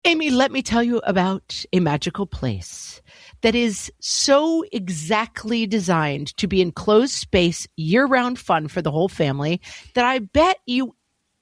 Amy, let me tell you about a magical place that is so exactly designed to be enclosed space, year-round fun for the whole family that I bet you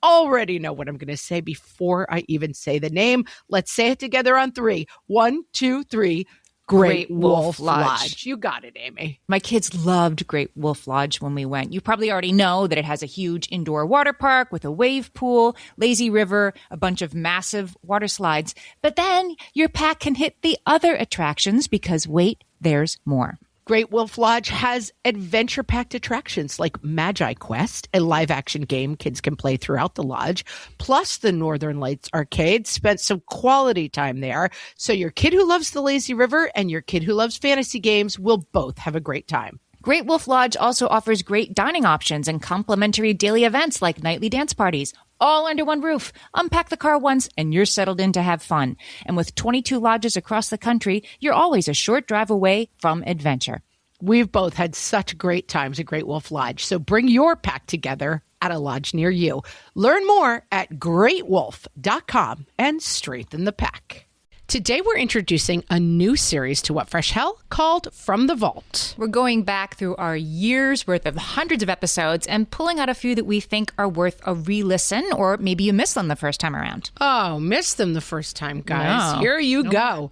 already know what I'm going to say before I even say the name. Let's say it together on 3. 1, 2, 3. Great Wolf Lodge. You got it, Amy. My kids loved Great Wolf Lodge when we went. You probably already know that it has a huge indoor water park with a wave pool, lazy river, a bunch of massive water slides. But then your pack can hit the other attractions because, wait, there's more. Great Wolf Lodge has adventure-packed attractions like Magi Quest, a live-action game kids can play throughout the lodge, plus the Northern Lights Arcade. Spent some quality time there, so your kid who loves the lazy river and your kid who loves fantasy games will both have a great time. Great Wolf Lodge also offers great dining options and complimentary daily events like nightly dance parties, all under one roof. Unpack the car once and you're settled in to have fun. And with 22 lodges across the country, you're always a short drive away from adventure. We've both had such great times at Great Wolf Lodge, so bring your pack together at a lodge near you. Learn more at greatwolf.com and strengthen the pack. Today we're introducing a new series to What Fresh Hell called From the Vault. We're going back through our year's worth of hundreds of episodes and pulling out a few that we think are worth a re-listen, or maybe you missed them the first time around. Oh, missed them the first time, guys. No. Here you go.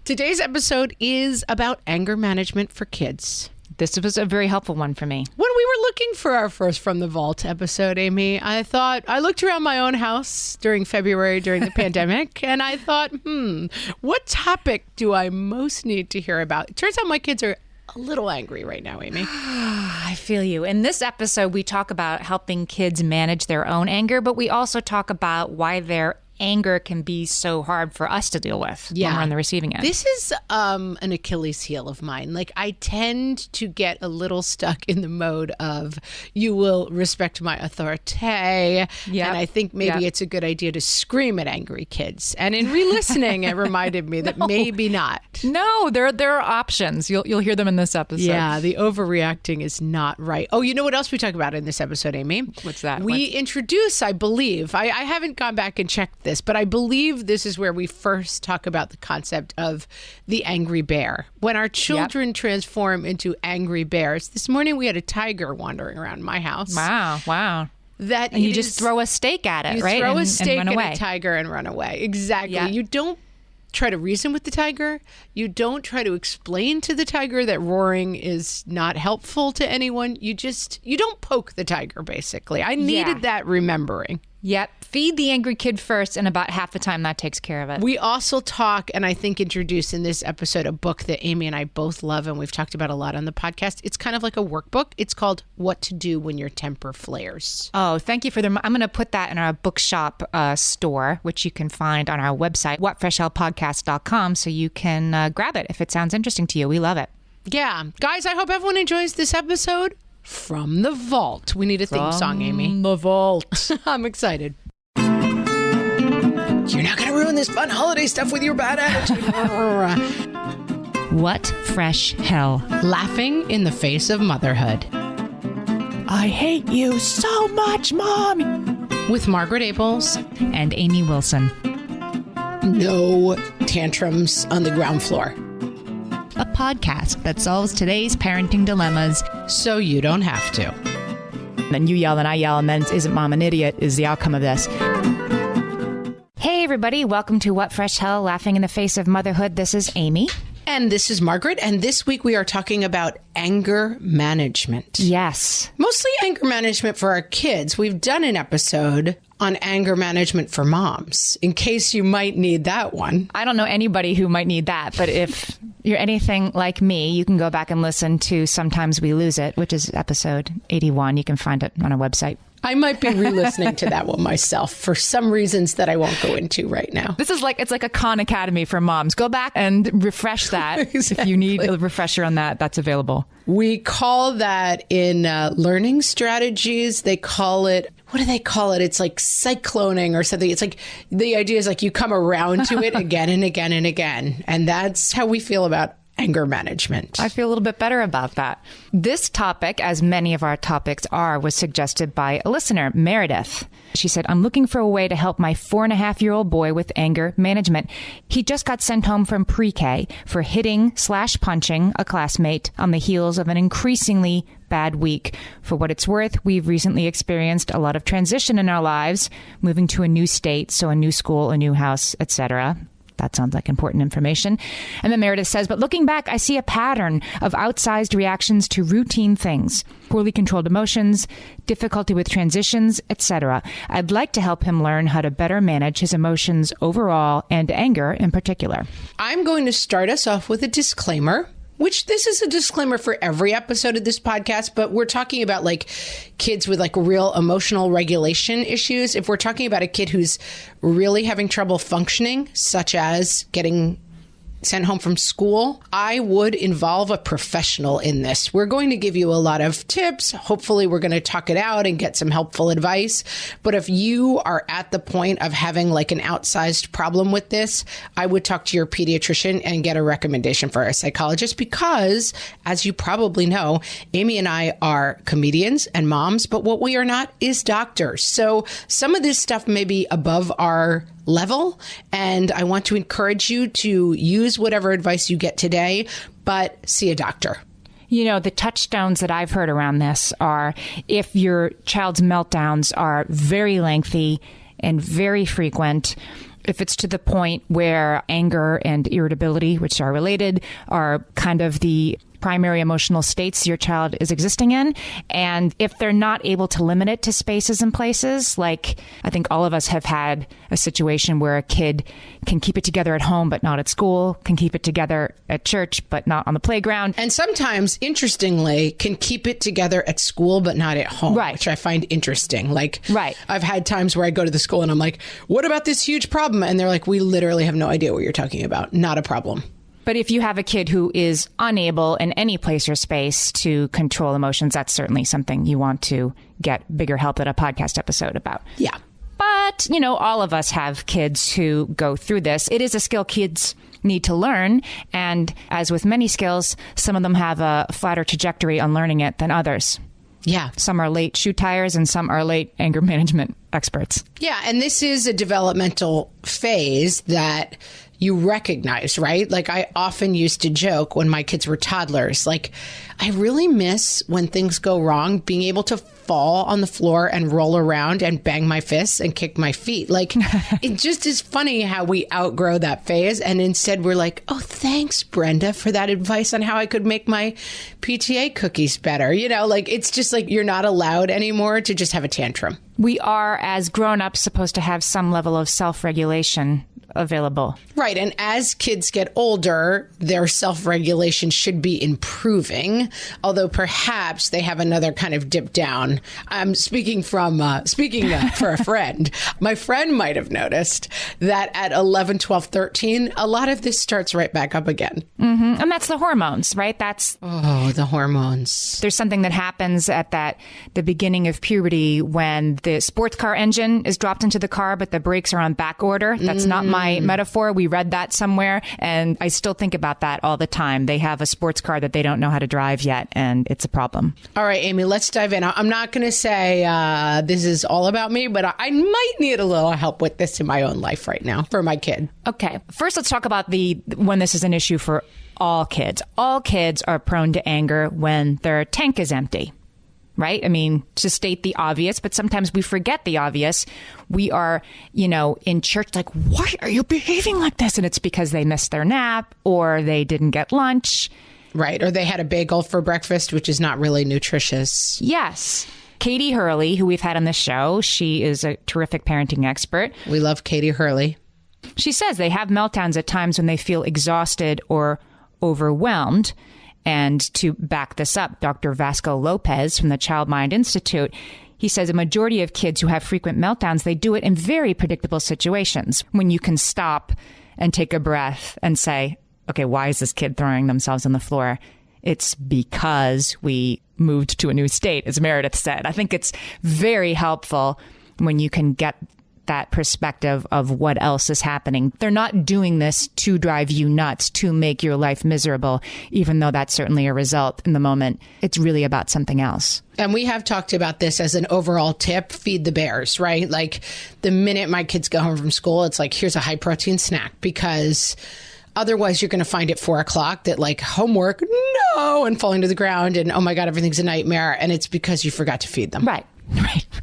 Today's episode is about anger management for kids. This was a very helpful one for me. When we were looking for our first From the Vault episode, Amy, I looked around my own house during February during the pandemic, and I thought, what topic do I most need to hear about? It turns out my kids are a little angry right now, Amy. I feel you. In this episode, we talk about helping kids manage their own anger, but we also talk about why their anger can be so hard for us to deal with when we're on the receiving end. This is an Achilles heel of mine. Like, I tend to get a little stuck in the mode of, you will respect my authority. Yep. And I think maybe it's a good idea to scream at angry kids. And in re-listening, it reminded me that maybe not. No, there are options. You'll hear them in this episode. Yeah, the overreacting is not right. Oh, you know what else we talk about in this episode, Amy? What's that? We introduce, I believe, I haven't gone back and checked this, but I believe this is where we first talk about the concept of the angry bear. When our children transform into angry bears. This morning we had a tiger wandering around my house. Wow. And you just throw a steak at it, right? You throw a steak and at run away. a tiger and run away. Exactly. Yeah. You don't try to reason with the tiger. You don't try to explain to the tiger that roaring is not helpful to anyone. You don't poke the tiger, basically. I needed that remembering. Yep. Feed the angry kid first, and about half the time that takes care of it. We also talk, and I think introduce in this episode, a book that Amy and I both love, and we've talked about a lot on the podcast. It's kind of like a workbook. It's called What to Do When Your Temper Flares. Oh, thank you for I'm going to put that in our bookshop store, which you can find on our website, whatfreshhellpodcast.com, so you can grab it if it sounds interesting to you. We love it. Yeah. Guys, I hope everyone enjoys this episode. From the Vault. We need a theme song, Amy. From the Vault. I'm excited. You're not going to ruin this fun holiday stuff with your bad attitude. What Fresh Hell? Laughing in the face of motherhood. I hate you so much, Mom. With Margaret Abels and Amy Wilson. No tantrums on the ground floor. A podcast that solves today's parenting dilemmas so you don't have to. Then you yell and I yell, and then isn't Mom an idiot is the outcome of this. Hey, everybody. Welcome to What Fresh Hell, Laughing in the Face of Motherhood. This is Amy. And this is Margaret. And this week we are talking about anger management. Yes. Mostly anger management for our kids. We've done an episode on anger management for moms, in case you might need that one. I don't know anybody who might need that, but if you're anything like me, you can go back and listen to Sometimes We Lose It, which is episode 81. You can find it on our website. I might be re-listening to that one myself for some reasons that I won't go into right now. This is it's like a Khan Academy for moms. Go back and refresh that. Exactly. If you need a refresher on that, that's available. We call that in learning strategies, they call it, what do they call it? It's like cycloning or something. It's like, the idea is like you come around to it again and again and again. And that's how we feel about anger management. I feel a little bit better about that. This topic, as many of our topics are, was suggested by a listener, Meredith. She said, I'm looking for a way to help my 4.5-year-old boy with anger management. He just got sent home from pre-K for hitting/punching a classmate on the heels of an increasingly bad week. For what it's worth, we've recently experienced a lot of transition in our lives, moving to a new state, so a new school, a new house, etc. That sounds like important information. And then Meredith says, but looking back, I see a pattern of outsized reactions to routine things, poorly controlled emotions, difficulty with transitions, etc. I'd like to help him learn how to better manage his emotions overall and anger in particular. I'm going to start us off with a disclaimer, which this is a disclaimer for every episode of this podcast, but we're talking about like kids with like real emotional regulation issues. If we're talking about a kid who's really having trouble functioning, such as getting sent home from school, I would involve a professional in this. We're going to give you a lot of tips. Hopefully, we're going to talk it out and get some helpful advice. But if you are at the point of having like an outsized problem with this, I would talk to your pediatrician and get a recommendation for a psychologist because, as you probably know, Amy and I are comedians and moms, but what we are not is doctors. So some of this stuff may be above our level, and I want to encourage you to use whatever advice you get today, but see a doctor. You know, the touchstones that I've heard around this are if your child's meltdowns are very lengthy and very frequent, if it's to the point where anger and irritability, which are related, are kind of the primary emotional states your child is existing in. And if they're not able to limit it to spaces and places, like I think all of us have had a situation where a kid can keep it together at home, but not at school, can keep it together at church, but not on the playground. And sometimes, interestingly, can keep it together at school, but not at home, right, which I find interesting. Like, right, I've had times where I go to the school and I'm like, what about this huge problem? And they're like, we literally have no idea what you're talking about. Not a problem. But if you have a kid who is unable in any place or space to control emotions, that's certainly something you want to get bigger help at a podcast episode about. Yeah. But, you know, all of us have kids who go through this. It is a skill kids need to learn. And as with many skills, some of them have a flatter trajectory on learning it than others. Yeah. Some are late shoe tires and some are late anger management experts. Yeah. And this is a developmental phase that you recognize, right? Like I often used to joke when my kids were toddlers, like I really miss when things go wrong, being able to fall on the floor and roll around and bang my fists and kick my feet. Like it just is funny how we outgrow that phase. And instead we're like, oh, thanks, Brenda, for that advice on how I could make my PTA cookies better. You know, like it's just like you're not allowed anymore to just have a tantrum. We are, as grown-ups, supposed to have some level of self-regulation available. Right. And as kids get older, their self-regulation should be improving, although perhaps they have another kind of dip down. I'm speaking for a friend. My friend might have noticed that at 11, 12, 13, a lot of this starts right back up again. Mm-hmm. And that's the hormones, right? The hormones. There's something that happens at the beginning of puberty when the sports car engine is dropped into the car, but the brakes are on back order. That's not my metaphor. We read that somewhere, and I still think about that all the time. They have a sports car that they don't know how to drive yet, and it's a problem. All right, Amy, let's dive in. I'm not going to say this is all about me, but I might need a little help with this in my own life right now for my kid. Okay. First, let's talk about when this is an issue for all kids. All kids are prone to anger when their tank is empty. Right? I mean, to state the obvious, but sometimes we forget the obvious. We are, in church, like, why are you behaving like this? And it's because they missed their nap or they didn't get lunch. Right. Or they had a bagel for breakfast, which is not really nutritious. Yes. Katie Hurley, who we've had on the show, she is a terrific parenting expert. We love Katie Hurley. She says they have meltdowns at times when they feel exhausted or overwhelmed. And to back this up, Dr. Vasco Lopez from the Child Mind Institute, he says a majority of kids who have frequent meltdowns, they do it in very predictable situations when you can stop and take a breath and say, okay, why is this kid throwing themselves on the floor? It's because we moved to a new state, as Meredith said. I think it's very helpful when you can get that perspective of what else is happening. They're not doing this to drive you nuts, to make your life miserable, even though that's certainly a result in the moment. It's really about something else. And we have talked about this as an overall tip, feed the bears, right? Like the minute my kids go home from school, it's like, here's a high protein snack, because otherwise you're going to find at 4:00 that like homework, no, and falling to the ground and oh my God, everything's a nightmare. And it's because you forgot to feed them. Right.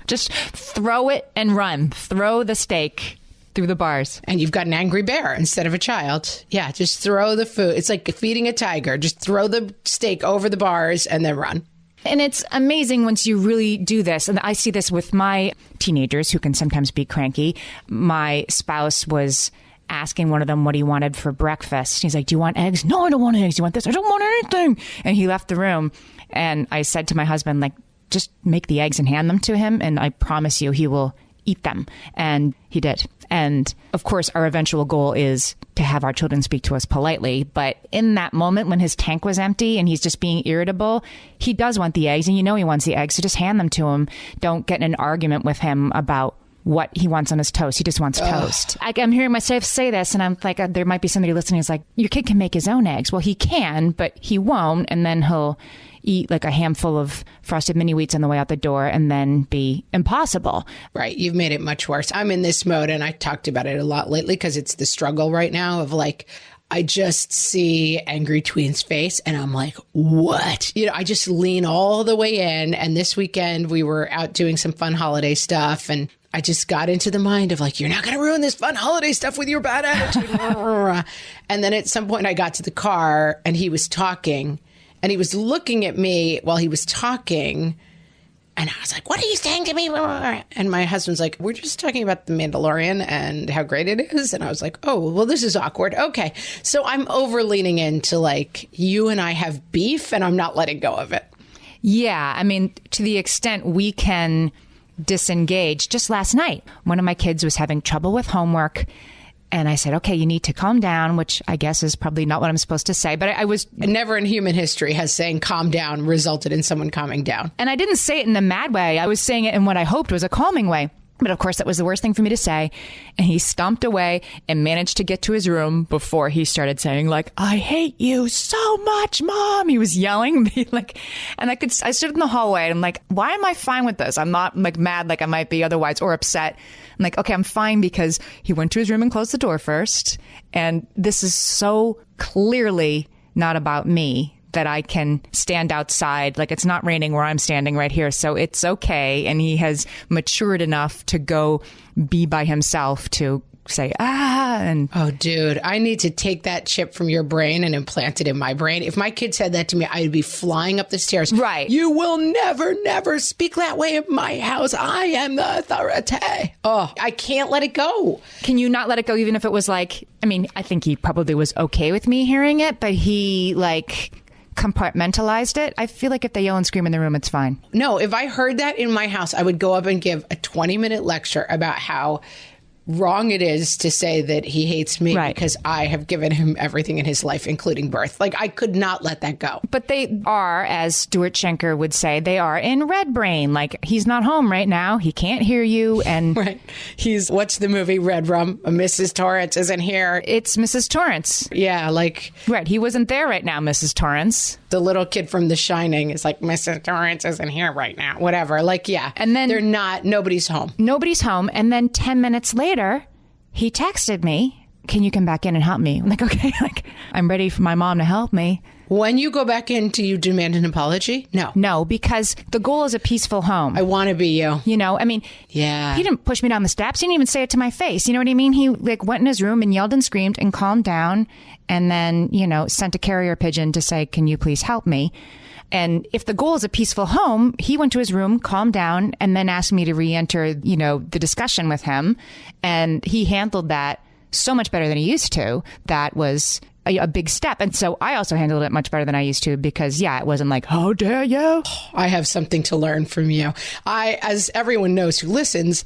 Just throw it and run. Throw the steak through the bars. And you've got an angry bear instead of a child. Yeah, just throw the food. It's like feeding a tiger. Just throw the steak over the bars and then run. And it's amazing once you really do this. And I see this with my teenagers who can sometimes be cranky. My spouse was asking one of them what he wanted for breakfast. He's like, do you want eggs? No, I don't want eggs. Do you want this? I don't want anything. And he left the room. And I said to my husband, like, just make the eggs and hand them to him, and I promise you he will eat them. And he did. And of course, our eventual goal is to have our children speak to us politely. But in that moment when his tank was empty and he's just being irritable, he does want the eggs, and you know he wants the eggs, so just hand them to him. Don't get in an argument with him about what he wants on his toast. He just wants toast. I'm hearing myself say this, and I'm like, there might be somebody listening who's like, your kid can make his own eggs. Well, he can, but he won't, and then he'll eat like a handful of frosted mini wheats on the way out the door and then be impossible. Right. You've made it much worse. I'm in this mode, and I talked about it a lot lately because it's the struggle right now of like, I just see angry tween's face and I'm like, what? You know, I just lean all the way in. And this weekend we were out doing some fun holiday stuff, and I just got into the mind of like, you're not going to ruin this fun holiday stuff with your bad attitude. And then at some point I got to the car and he was talking. And he was looking at me while he was talking. And I was like, what are you saying to me? And my husband's like, we're just talking about The Mandalorian and how great it is. And I was like, oh, well, this is awkward. Okay. So I'm over leaning into like, you and I have beef and I'm not letting go of it. Yeah. I mean, to the extent we can disengage. Just last night, one of my kids was having trouble with homework. And I said, okay, you need to calm down, which I guess is probably not what I'm supposed to say. But I was... Never in human history has saying calm down resulted in someone calming down. And I didn't say it in a mad way. I was saying it in what I hoped was a calming way. But of course, that was the worst thing for me to say. And he stomped away and managed to get to his room before he started saying, like, I hate you so much, Mom. He was yelling. And I stood in the hallway and I'm like, why am I fine with this? I'm not like mad like I might be otherwise or upset. I'm like, okay, I'm fine because he went to his room and closed the door first. And this is so clearly not about me that I can stand outside. Like, it's not raining where I'm standing right here. So it's okay. And he has matured enough to go be by himself to say, and oh, dude, I need to take that chip from your brain and implant it in my brain. If my kid said that to me, I'd be flying up the stairs. Right. You will never, never speak that way in my house. I am the authority. Oh, I can't let it go. Can you not let it go even if it was like, I mean, I think he probably was okay with me hearing it, but he like compartmentalized it. I feel like if they yell and scream in the room, it's fine. No, if I heard that in my house, I would go up and give a 20-minute lecture about how wrong it is to say that he hates me because I have given him everything in his life, including birth. Like, I could not let that go. But they are, as Stuart Schenker would say, they are in red brain. Like, he's not home right now. He can't hear you. And right. He's, what's the movie? Red Rum. Mrs. Torrance isn't here. It's Mrs. Torrance. Yeah, like. Right. He wasn't there right now, Mrs. Torrance. The little kid from The Shining is like, Mrs. Torrance isn't here right now. Whatever. Like, yeah. And then they're not, nobody's home. Nobody's home. And then 10 minutes later, he texted me, can you come back in and help me? I'm like, okay, like, I'm ready for my mom to help me. When you go back in, do you demand an apology? No. No, because the goal is a peaceful home. I want to be you. You know, I mean, yeah. He didn't push me down the steps. He didn't even say it to my face. You know what I mean? He like went in his room and yelled and screamed and calmed down and then, you know, sent a carrier pigeon to say, can you please help me? And if the goal is a peaceful home, he went to his room, calmed down, and then asked me to re-enter, you know, the discussion with him. And he handled that so much better than he used to. That was a big step. And so I also handled it much better than I used to because, yeah, it wasn't like, how dare you? I have something to learn from you. As everyone knows who listens,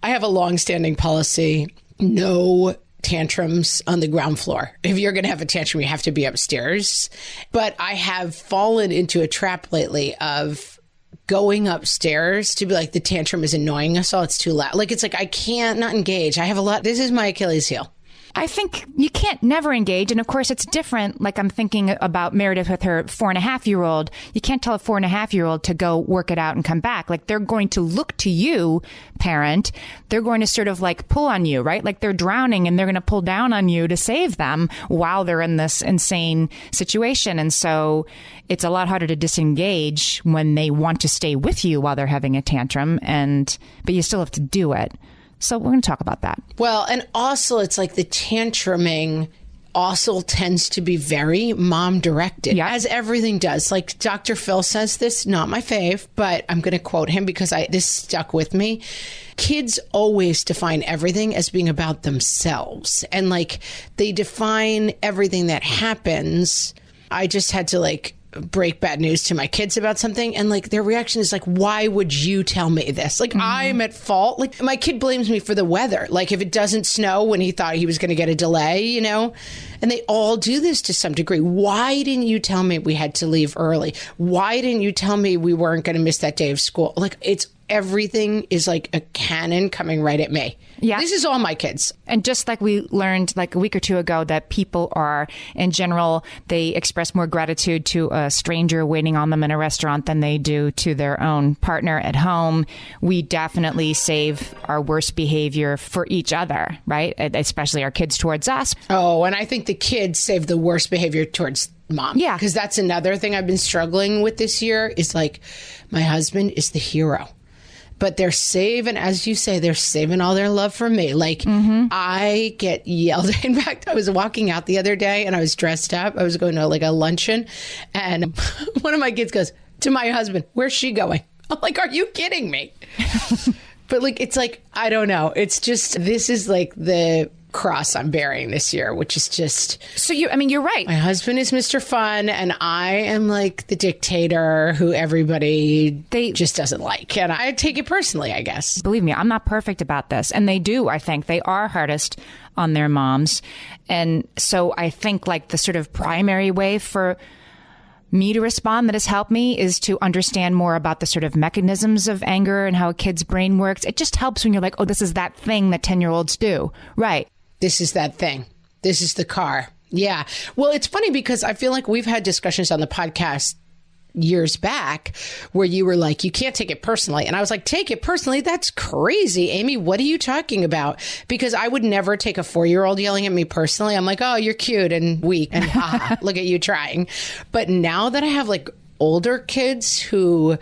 I have a longstanding policy, no tantrums on the ground floor. If you're going to have a tantrum, you have to be upstairs. But I have fallen into a trap lately of going upstairs to be like, the tantrum is annoying us all. It's too loud. Like, it's like, I can't not engage. I have a lot. This is my Achilles heel. I think you can't never engage. And of course, it's different. Like I'm thinking about Meredith with her 4.5-year-old. You can't tell a 4.5-year-old to go work it out and come back. Like they're going to look to you, parent. They're going to sort of like pull on you, right? Like they're drowning and they're going to pull down on you to save them while they're in this insane situation. And so it's a lot harder to disengage when they want to stay with you while they're having a tantrum. But you still have to do it. So we're going to talk about that. Well, and also it's like the tantruming also tends to be very mom directed, as everything does. Like Dr. Phil says this, not my fave, but I'm going to quote him because this stuck with me. Kids always define everything as being about themselves. And like they define everything that happens. I just had to like break bad news to my kids about something, and like their reaction is like, why would you tell me this? Like I'm at fault. Like my kid blames me for the weather. Like if it doesn't snow when he thought he was going to get a delay, you know, and they all do this to some degree. Why didn't you tell me we had to leave early? Why didn't you tell me we weren't going to miss that day of school? Like everything is like a cannon coming right at me. Yeah. This is all my kids. And just like we learned like a week or two ago that people are, in general, they express more gratitude to a stranger waiting on them in a restaurant than they do to their own partner at home. We definitely save our worst behavior for each other, right? Especially our kids towards us. Oh, and I think the kids save the worst behavior towards mom. Yeah. Because that's another thing I've been struggling with this year is like my husband is the hero. But they're saving, as you say, they're saving all their love for me. Like, I get yelled at. In fact, I was walking out the other day and I was dressed up. I was going to like a luncheon. And one of my kids goes to my husband, "Where's she going?" I'm like, "Are you kidding me?" But like, it's like, I don't know. It's just, this is like the cross I'm bearing this year, which is just... So you're right. My husband is Mr. Fun, and I am like the dictator who everybody just doesn't like. And I take it personally, I guess. Believe me, I'm not perfect about this. And they do, I think. They are hardest on their moms. And so I think like the sort of primary way for me to respond that has helped me is to understand more about the sort of mechanisms of anger and how a kid's brain works. It just helps when you're like, oh, this is that thing that 10-year-olds do. Right. This is that thing. This is the car. Yeah. Well, it's funny because I feel like we've had discussions on the podcast years back where you were like, you can't take it personally. And I was like, take it personally? That's crazy. Amy, what are you talking about? Because I would never take a 4-year-old yelling at me personally. I'm like, oh, you're cute and weak and look at you trying. But now that I have like older kids who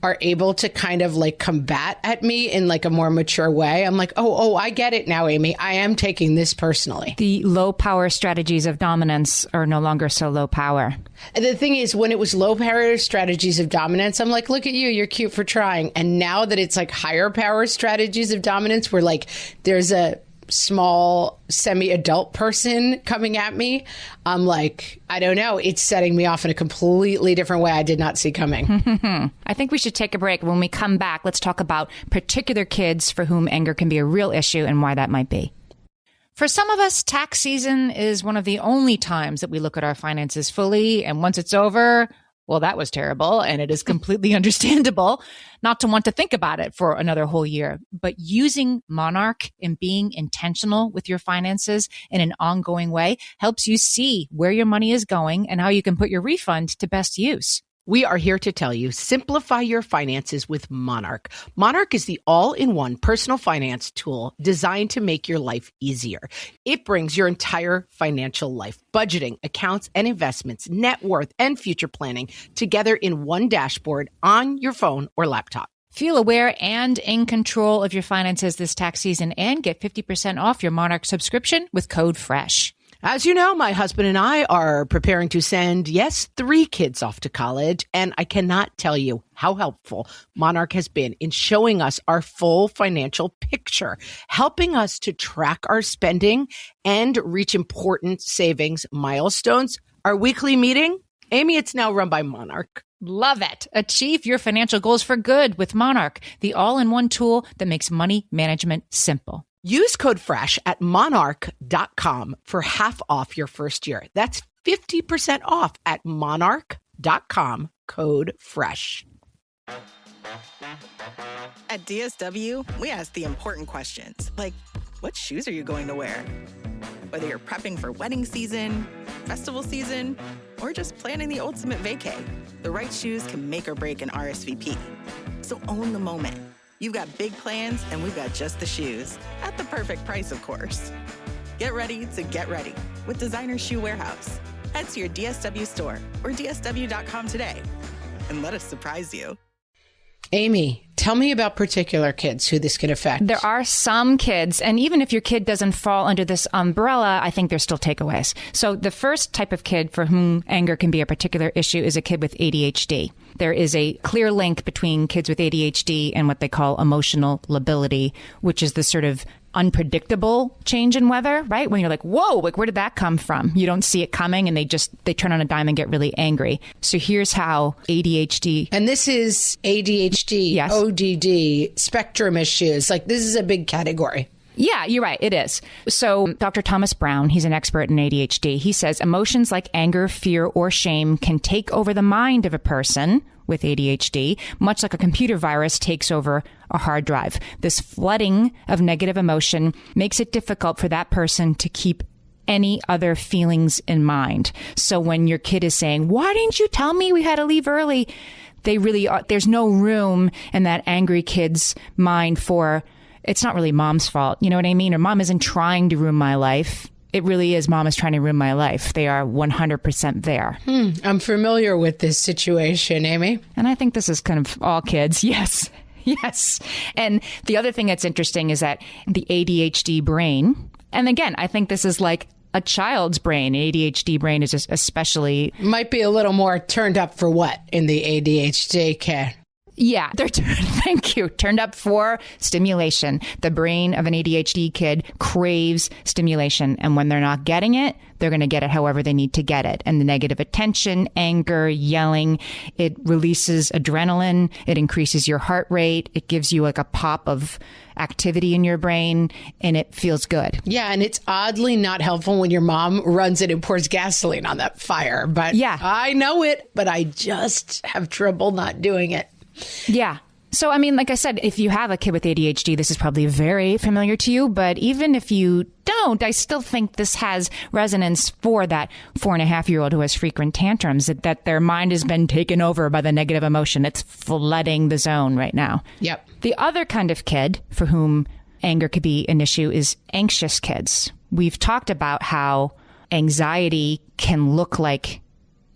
are able to kind of like combat at me in like a more mature way, I'm like, oh, I get it now, Amy. I am taking this personally. The low power strategies of dominance are no longer so low power. And the thing is, when it was low power strategies of dominance, I'm like, look at you, you're cute for trying. And now that it's like higher power strategies of dominance, where like there's a small semi-adult person coming at me, I'm like, I don't know. It's setting me off in a completely different way I did not see coming. I think we should take a break. When we come back, let's talk about particular kids for whom anger can be a real issue and why that might be. For some of us, tax season is one of the only times that we look at our finances fully. And once it's over, well, that was terrible. And it is completely understandable not to want to think about it for another whole year. But using Monarch and being intentional with your finances in an ongoing way helps you see where your money is going and how you can put your refund to best use. We are here to tell you, simplify your finances with Monarch. Monarch is the all-in-one personal finance tool designed to make your life easier. It brings your entire financial life, budgeting, accounts and investments, net worth, and future planning together in one dashboard on your phone or laptop. Feel aware and in control of your finances this tax season and get 50% off your Monarch subscription with code FRESH. As you know, my husband and I are preparing to send, 3 kids off to college, and I cannot tell you how helpful Monarch has been in showing us our full financial picture, helping us to track our spending and reach important savings milestones. Our weekly meeting, Amy, it's now run by Monarch. Love it. Achieve your financial goals for good with Monarch, the all-in-one tool that makes money management simple. Use code FRESH at monarch.com for half off your first year. That's 50% off at monarch.com, code FRESH. At DSW, we ask the important questions, like, what shoes are you going to wear? Whether you're prepping for wedding season, festival season, or just planning the ultimate vacay, the right shoes can make or break an RSVP. So own the moment. You've got big plans, and we've got just the shoes. At the perfect price, of course. Get ready to get ready with Designer Shoe Warehouse. Head to your DSW store or dsw.com today and let us surprise you. Amy, tell me about particular kids who this can affect. There are some kids, and even if your kid doesn't fall under this umbrella, I think there's still takeaways. So the first type of kid for whom anger can be a particular issue is a kid with ADHD. There is a clear link between kids with ADHD and what they call emotional lability, which is the sort of unpredictable change in weather, right? When you're like, whoa, like where did that come from? You don't see it coming and they turn on a dime and get really angry. So here's how ADHD. And this is ADHD, yes. ODD, spectrum issues. Like this is a big category. Yeah, you're right. It is. So Dr. Thomas Brown, he's an expert in ADHD. He says emotions like anger, fear, or shame can take over the mind of a person with ADHD, much like a computer virus takes over a hard drive. This flooding of negative emotion makes it difficult for that person to keep any other feelings in mind. So when your kid is saying, why didn't you tell me we had to leave early? They really are. There's no room in that angry kid's mind for, it's not really mom's fault. You know what I mean? Or mom isn't trying to ruin my life. It really is mom is trying to ruin my life. They are 100% there. I'm familiar with this situation, Amy. And I think this is kind of all kids. Yes. Yes. And the other thing that's interesting is that the ADHD brain, and again, I think this is like a child's brain. ADHD brain is just especially... Might be a little more turned up for what in the ADHD kid? Yeah, thank you. Turned up for stimulation. The brain of an ADHD kid craves stimulation. And when they're not getting it, they're going to get it however they need to get it. And the negative attention, anger, yelling, it releases adrenaline. It increases your heart rate. It gives you like a pop of activity in your brain and it feels good. Yeah. And it's oddly not helpful when your mom runs in and pours gasoline on that fire. But yeah, I know it, but I just have trouble not doing it. Yeah. So, I mean, like I said, if you have a kid with ADHD, this is probably very familiar to you. But even if you don't, I still think this has resonance for that 4.5-year-old who has frequent tantrums, that their mind has been taken over by the negative emotion. It's flooding the zone right now. Yep. The other kind of kid for whom anger could be an issue is anxious kids. We've talked about how anxiety can look like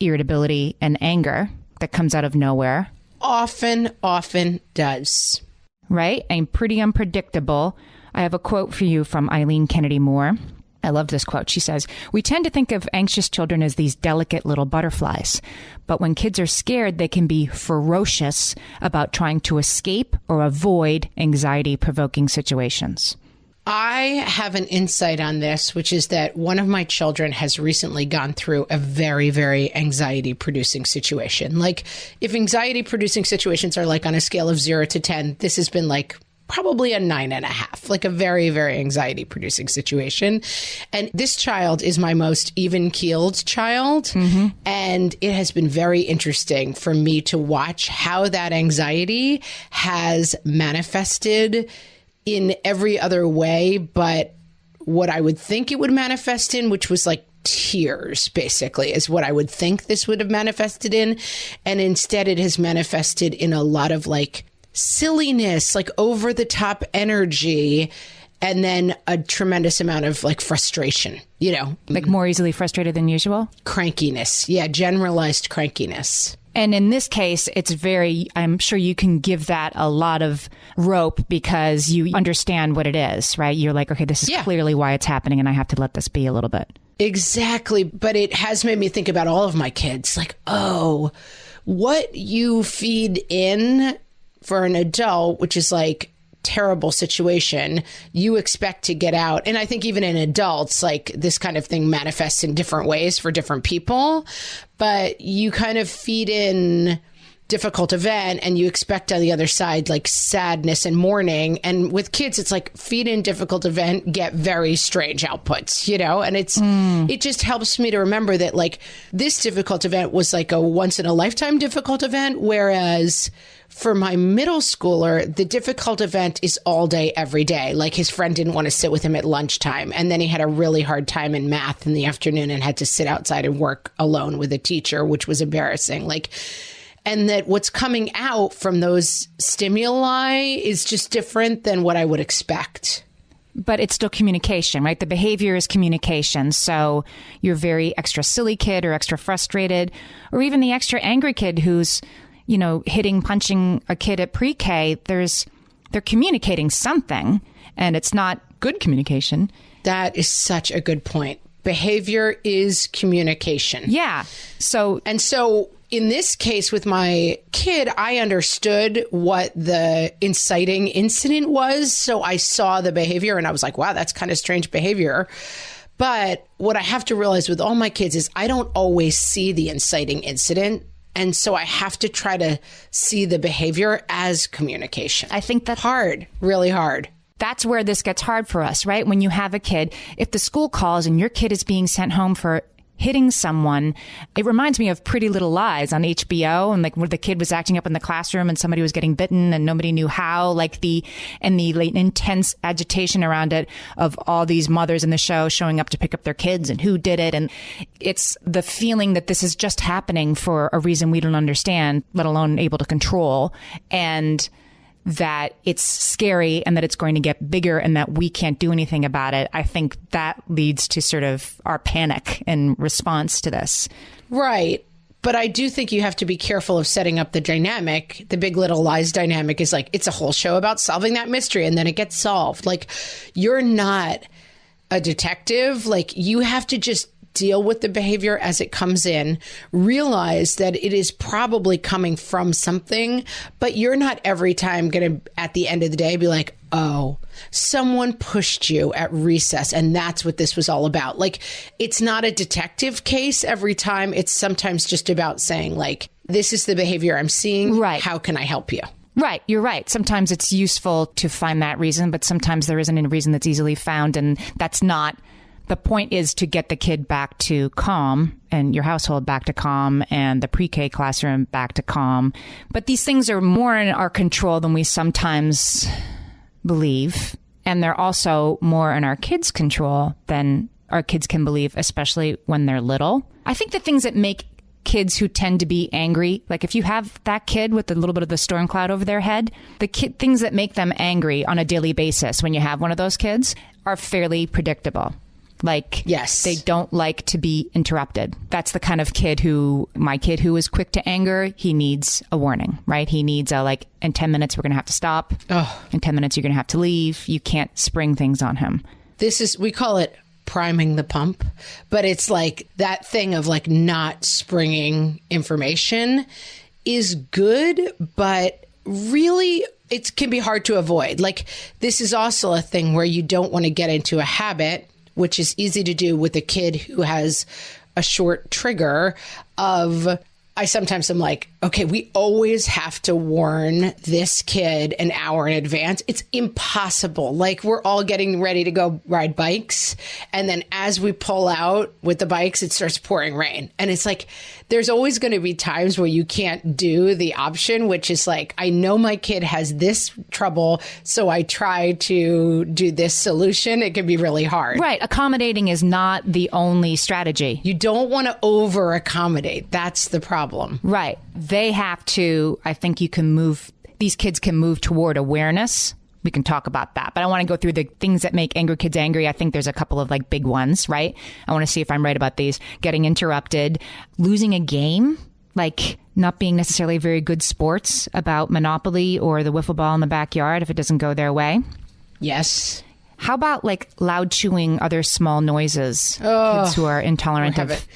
irritability and anger that comes out of nowhere. Often does. Right? And pretty unpredictable. I have a quote for you from Eileen Kennedy Moore. I love this quote. She says, "We tend to think of anxious children as these delicate little butterflies. But when kids are scared, they can be ferocious about trying to escape or avoid anxiety-provoking situations." I have an insight on this, which is that one of my children has recently gone through a very, very anxiety-producing situation. Like, if anxiety-producing situations are like on a scale of 0 to 10, this has been like probably a 9.5, like a very, very anxiety-producing situation. And this child is my most even-keeled child. Mm-hmm. And it has been very interesting for me to watch how that anxiety has manifested in every other way, but what I would think it would manifest in, which was like tears, basically, is what I would think this would have manifested in. And instead it has manifested in a lot of like silliness, like over the top energy, and then a tremendous amount of like frustration, you know. Like more easily frustrated than usual? Crankiness. Yeah, generalized crankiness. And in this case, I'm sure you can give that a lot of rope because you understand what it is, right? You're like, okay, this is clearly why it's happening and I have to let this be a little bit. Exactly. But it has made me think about all of my kids. Like, oh, what you feed in for an adult, which is like terrible situation, you expect to get out. And I think even in adults, like this kind of thing manifests in different ways for different people, but you kind of feed in difficult event and you expect on the other side like sadness and mourning. And with kids, it's like feed in difficult event, get very strange outputs, you know? And it just helps me to remember that like this difficult event was like a once in a lifetime difficult event, whereas For my middle schooler, the difficult event is all day, every day. Like his friend didn't want to sit with him at lunchtime. And then he had a really hard time in math in the afternoon and had to sit outside and work alone with a teacher, which was embarrassing. And that what's coming out from those stimuli is just different than what I would expect. But it's still communication, right? The behavior is communication. So your very extra silly kid or extra frustrated, or even the extra angry kid who's, hitting, punching a kid at pre-K, they're communicating something, and it's not good communication. That is such a good point. Behavior is communication. Yeah. So in this case with my kid, I understood what the inciting incident was. So I saw the behavior and I was like, wow, that's kind of strange behavior. But what I have to realize with all my kids is I don't always see the inciting incident. And so I have to try to see the behavior as communication. I think that's hard, really hard. That's where this gets hard for us, right? When you have a kid, if the school calls and your kid is being sent home for hitting someone, it reminds me of Pretty Little Lies on HBO, and where the kid was acting up in the classroom and somebody was getting bitten and nobody knew how, the intense agitation around it of all these mothers in the show showing up to pick up their kids and who did it. And it's the feeling that this is just happening for a reason we don't understand, let alone able to control. And that it's scary and that it's going to get bigger and that we can't do anything about it. I think that leads to sort of our panic in response to this. Right. But I do think you have to be careful of setting up the dynamic. The Big Little Lies dynamic is it's a whole show about solving that mystery and then it gets solved. You're not a detective. You have to just deal with the behavior as it comes in, realize that it is probably coming from something, but you're not every time going to, at the end of the day, be like, oh, someone pushed you at recess and that's what this was all about. It's not a detective case every time. It's sometimes just about saying, this is the behavior I'm seeing. Right. How can I help you? Right. You're right. Sometimes it's useful to find that reason, but sometimes there isn't a reason that's easily found. And that's not. The point is to get the kid back to calm and your household back to calm and the pre-K classroom back to calm. But these things are more in our control than we sometimes believe. And they're also more in our kids' control than our kids can believe, especially when they're little. I think the things that make kids who tend to be angry, if you have that kid with a little bit of the storm cloud over their head, things that make them angry on a daily basis when you have one of those kids are fairly predictable. Yes, they don't like to be interrupted. That's the kind of my kid who is quick to anger, he needs a warning, right? He needs in 10 minutes, we're going to have to stop. Oh. In 10 minutes, you're going to have to leave. You can't spring things on him. We call it priming the pump, but it's that thing of not springing information is good, but really it can be hard to avoid. This is also a thing where you don't want to get into a habit, which is easy to do with a kid who has a short trigger of, I sometimes am okay, we always have to warn this kid an hour in advance. It's impossible. We're all getting ready to go ride bikes. And then as we pull out with the bikes, it starts pouring rain. And it's there's always going to be times where you can't do the option, which is I know my kid has this trouble, so I try to do this solution. It can be really hard. Right. Accommodating is not the only strategy. You don't want to over accommodate. That's the problem. Right. They have to, I think these kids can move toward awareness. We can talk about that. But I want to go through the things that make angry kids angry. I think there's a couple of big ones, right? I want to see if I'm right about these. Getting interrupted, losing a game, not being necessarily very good sports about Monopoly or the wiffle ball in the backyard if it doesn't go their way. Yes. How about loud chewing, other small noises? Kids who are intolerant of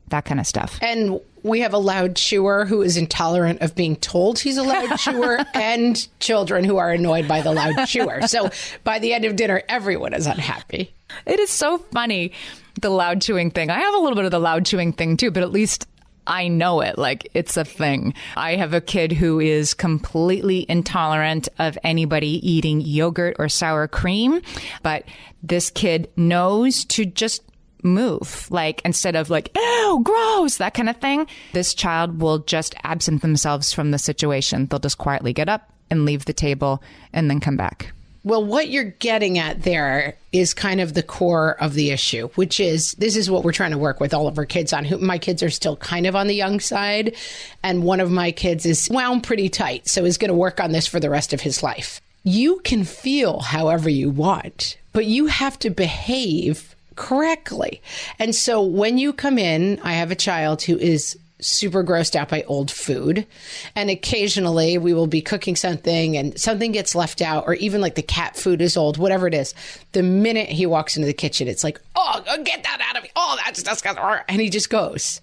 that kind of stuff. And we have a loud chewer who is intolerant of being told he's a loud chewer and children who are annoyed by the loud chewer. So by the end of dinner, everyone is unhappy. It is so funny, the loud chewing thing. I have a little bit of the loud chewing thing too, but at least I know it. It's a thing. I have a kid who is completely intolerant of anybody eating yogurt or sour cream, but this kid knows to just move. Like, instead of like, ew, gross, that kind of thing, this child will just absent themselves from the situation. They'll just quietly get up and leave the table and then come back. Well, what you're getting at there is kind of the core of the issue, which is this is what we're trying to work with all of our kids on. My kids are still kind of on the young side, and one of my kids is wound pretty tight, so is going to work on this for the rest of his life. You can feel however you want, but you have to behave correctly. And so when you come in, I have a child who is super grossed out by old food. And occasionally we will be cooking something and something gets left out, or even like the cat food is old, whatever it is. The minute he walks into the kitchen, it's like, oh, get that out of me. Oh, that's disgusting. And he just goes.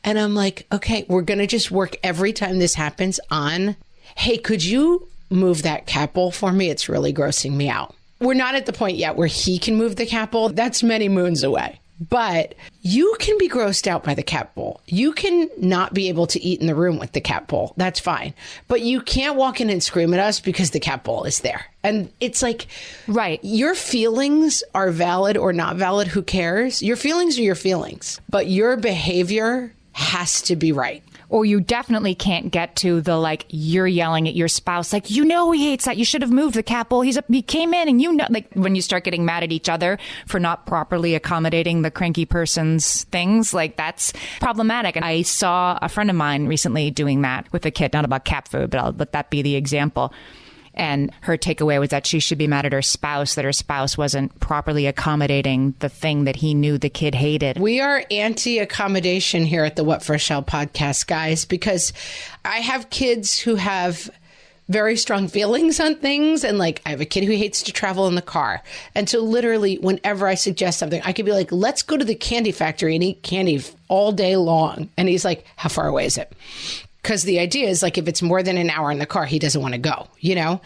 And I'm like, okay, we're going to just work every time this happens on, hey, could you move that cat bowl for me? It's really grossing me out. We're not at the point yet where he can move the cat bowl. That's many moons away. But you can be grossed out by the cat bowl. You can not be able to eat in the room with the cat bowl. That's fine. But you can't walk in and scream at us because the cat bowl is there. And it's like, right, your feelings are valid or not valid. Who cares? Your feelings are your feelings. But your behavior has to be right. Or you definitely can't get to the, like, you're yelling at your spouse, like, you know, he hates that. You should have moved the cat bowl. He came in and, you know, like, when you start getting mad at each other for not properly accommodating the cranky person's things, like, that's problematic. And I saw a friend of mine recently doing that with a kid, not about cat food, but I'll let that be the example. And her takeaway was that she should be mad at her spouse, that her spouse wasn't properly accommodating the thing that he knew the kid hated. We are anti-accommodation here at the What Fresh Hell podcast, guys, because I have kids who have very strong feelings on things. And like, I have a kid who hates to travel in the car. And so literally, whenever I suggest something, I could be like, let's go to the candy factory and eat candy all day long. And he's like, how far away is it? Because the idea is, like, if it's more than an hour in the car, he doesn't want to go, you know?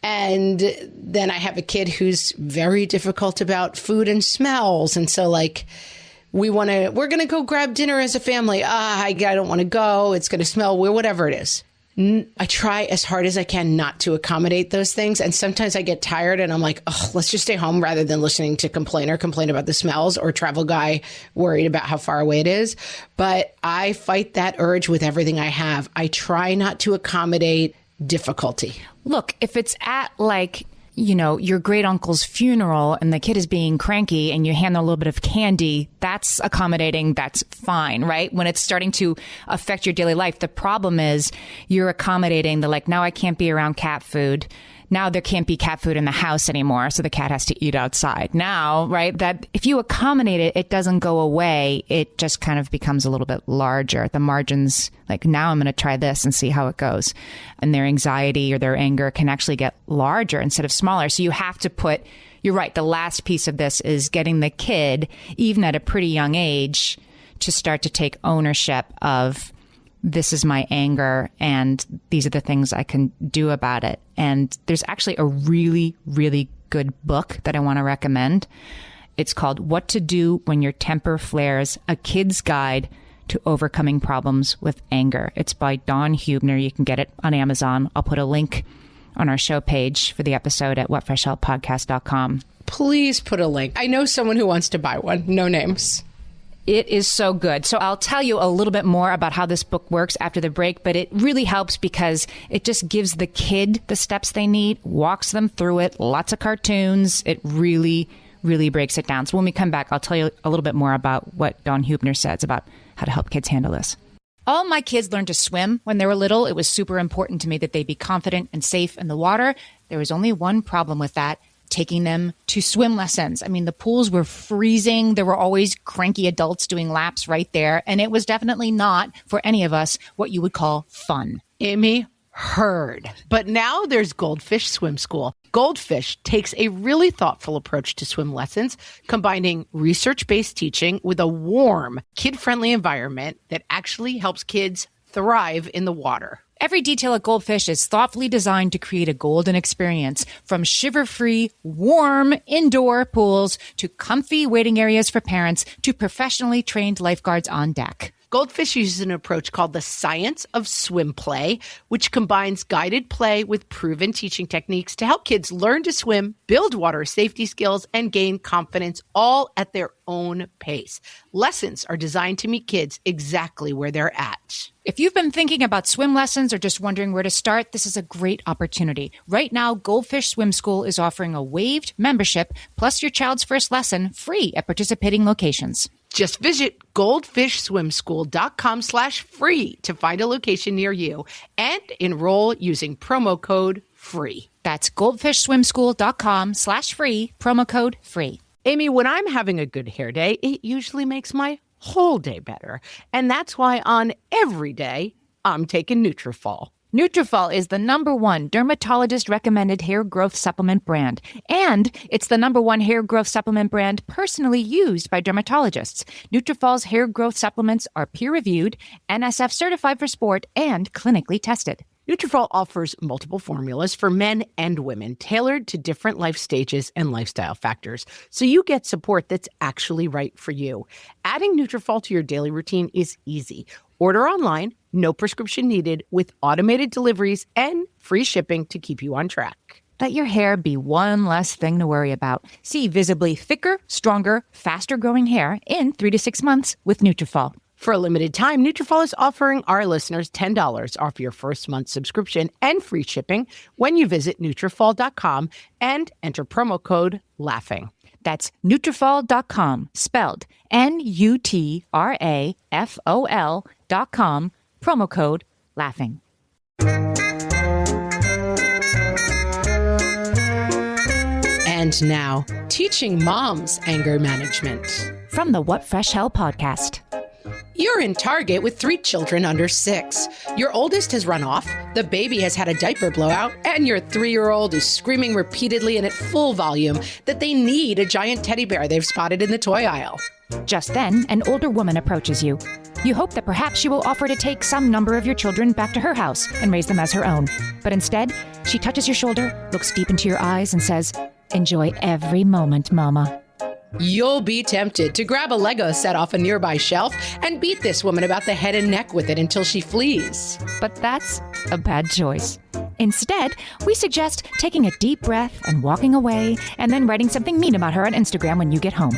And then I have a kid who's very difficult about food and smells. And so, like, we're going to go grab dinner as a family. I don't want to go. It's going to smell weird, whatever it is. I try as hard as I can not to accommodate those things. And sometimes I get tired and I'm like, oh, let's just stay home rather than listening to complain about the smells, or travel guy worried about how far away it is. But I fight that urge with everything I have. I try not to accommodate difficulty. Look, if it's at, like, you know, your great uncle's funeral and the kid is being cranky and you hand them a little bit of candy, that's accommodating. That's fine, right? When it's starting to affect your daily life, the problem is you're accommodating the, like, now I can't be around cat food. Now there can't be cat food in the house anymore, so the cat has to eat outside. Now, right, that if you accommodate it, it doesn't go away. It just kind of becomes a little bit larger. The margins, like, now I'm going to try this and see how it goes. And their anxiety or their anger can actually get larger instead of smaller. So you have to put, you're right, the last piece of this is getting the kid, even at a pretty young age, to start to take ownership of, this is my anger and these are the things I can do about it. And there's actually a really, really good book that I want to recommend. It's called What to Do When Your Temper Flares, A Kid's Guide to Overcoming Problems with Anger. It's by Dawn Hubner. You can get it on Amazon. I'll put a link on our show page for the episode at whatfreshhellpodcast.com. Please put a link. I know someone who wants to buy one. No names. It is so good. So I'll tell you a little bit more about how this book works after the break, but it really helps because it just gives the kid the steps they need, walks them through it, lots of cartoons. It really, really breaks it down. So when we come back, I'll tell you a little bit more about what Dawn Hubner says about how to help kids handle this. All my kids learned to swim when they were little. It was super important to me that they be confident and safe in the water. There was only one problem with that: taking them to swim lessons. I mean, the pools were freezing. There were always cranky adults doing laps right there. And it was definitely not, for any of us, what you would call fun. Amy, heard. But now there's Goldfish Swim School. Goldfish takes a really thoughtful approach to swim lessons, combining research-based teaching with a warm, kid-friendly environment that actually helps kids thrive in the water. Every detail at Goldfish is thoughtfully designed to create a golden experience, from shiver-free, warm indoor pools to comfy waiting areas for parents to professionally trained lifeguards on deck. Goldfish uses an approach called the science of swim play, which combines guided play with proven teaching techniques to help kids learn to swim, build water safety skills, and gain confidence all at their own pace. Lessons are designed to meet kids exactly where they're at. If you've been thinking about swim lessons or just wondering where to start, this is a great opportunity. Right now, Goldfish Swim School is offering a waived membership plus your child's first lesson free at participating locations. Just visit goldfishswimschool.com/free to find a location near you and enroll using promo code FREE. That's goldfishswimschool.com/free, promo code FREE. Amy, when I'm having a good hair day, it usually makes my whole day better. And that's why on every day, I'm taking Nutrafol. Nutrafol is the #1 dermatologist-recommended hair growth supplement brand. And it's the #1 hair growth supplement brand personally used by dermatologists. Nutrafol's hair growth supplements are peer-reviewed, NSF certified for sport, and clinically tested. Nutrafol offers multiple formulas for men and women tailored to different life stages and lifestyle factors, so you get support that's actually right for you. Adding Nutrafol to your daily routine is easy. Order online, no prescription needed, with automated deliveries and free shipping to keep you on track. Let your hair be one less thing to worry about. See visibly thicker, stronger, faster-growing hair in 3 to 6 months with Nutrafol. For a limited time, Nutrafol is offering our listeners $10 off your first month subscription and free shipping when you visit Nutrafol.com and enter promo code LAUGHING. That's Nutrafol.com, spelled Nutrafol.com, promo code LAUGHING. And now, teaching moms anger management. From the What Fresh Hell podcast. You're in Target with 3 children under 6. Your oldest has run off, the baby has had a diaper blowout, and your 3-year-old is screaming repeatedly and at full volume that they need a giant teddy bear they've spotted in the toy aisle. Just then, an older woman approaches you. You hope that perhaps she will offer to take some number of your children back to her house and raise them as her own. But instead, she touches your shoulder, looks deep into your eyes, and says, "Enjoy every moment, Mama." You'll be tempted to grab a Lego set off a nearby shelf and beat this woman about the head and neck with it until she flees. But that's a bad choice. Instead, we suggest taking a deep breath and walking away, and then writing something mean about her on Instagram when you get home.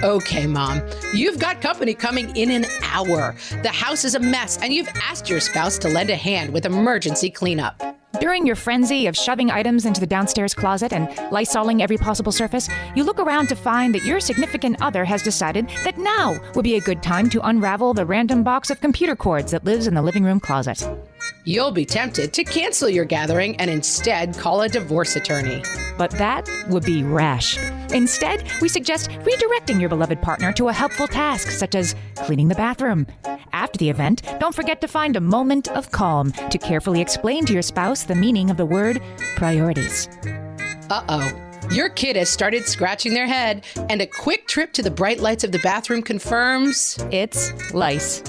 Okay, Mom, you've got company coming in an hour. The house is a mess, and you've asked your spouse to lend a hand with emergency cleanup. During your frenzy of shoving items into the downstairs closet and Lysoling every possible surface, you look around to find that your significant other has decided that now would be a good time to unravel the random box of computer cords that lives in the living room closet. You'll be tempted to cancel your gathering and instead call a divorce attorney. But that would be rash. Instead, we suggest redirecting your beloved partner to a helpful task, such as cleaning the bathroom. After the event, don't forget to find a moment of calm to carefully explain to your spouse the meaning of the word priorities. Uh-oh. Your kid has started scratching their head, and a quick trip to the bright lights of the bathroom confirms it's lice.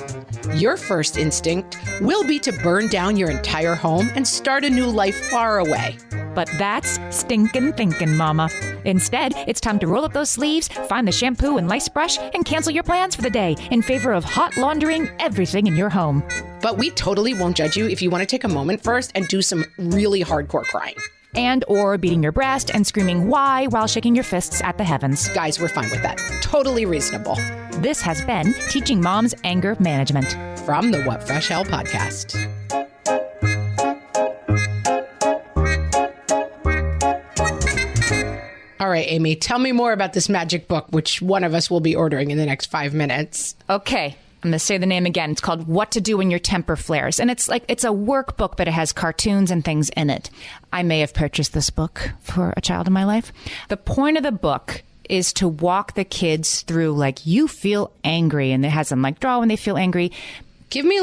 Your first instinct will be to burn down your entire home and start a new life far away. But that's stinkin' thinkin', Mama. Instead, it's time to roll up those sleeves, find the shampoo and lice brush, and cancel your plans for the day in favor of hot laundering everything in your home. But we totally won't judge you if you want to take a moment first and do some really hardcore crying. And or beating your breast and screaming why while shaking your fists at the heavens. Guys, we're fine with that. Totally reasonable. This has been Teaching Moms Anger Management. From the What Fresh Hell podcast. All right, Amy, tell me more about this magic book, which one of us will be ordering in the next 5 minutes. Okay. I'm going to say the name again. It's called What to Do When Your Temper Flares. And it's a workbook, but it has cartoons and things in it. I may have purchased this book for a child in my life. The point of the book is to walk the kids through, you feel angry, and it has them draw when they feel angry. Give me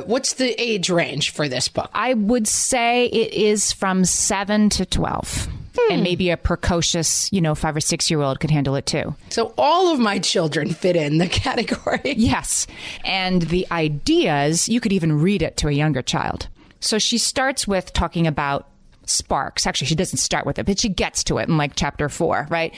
what's the age range for this book? I would say it is from 7 to 12. And maybe a precocious, 5 or 6 year old could handle it too. So all of my children fit in the category. Yes. And the ideas, you could even read it to a younger child. So she starts with talking about sparks. Actually, she doesn't start with it, but she gets to it in chapter 4, right?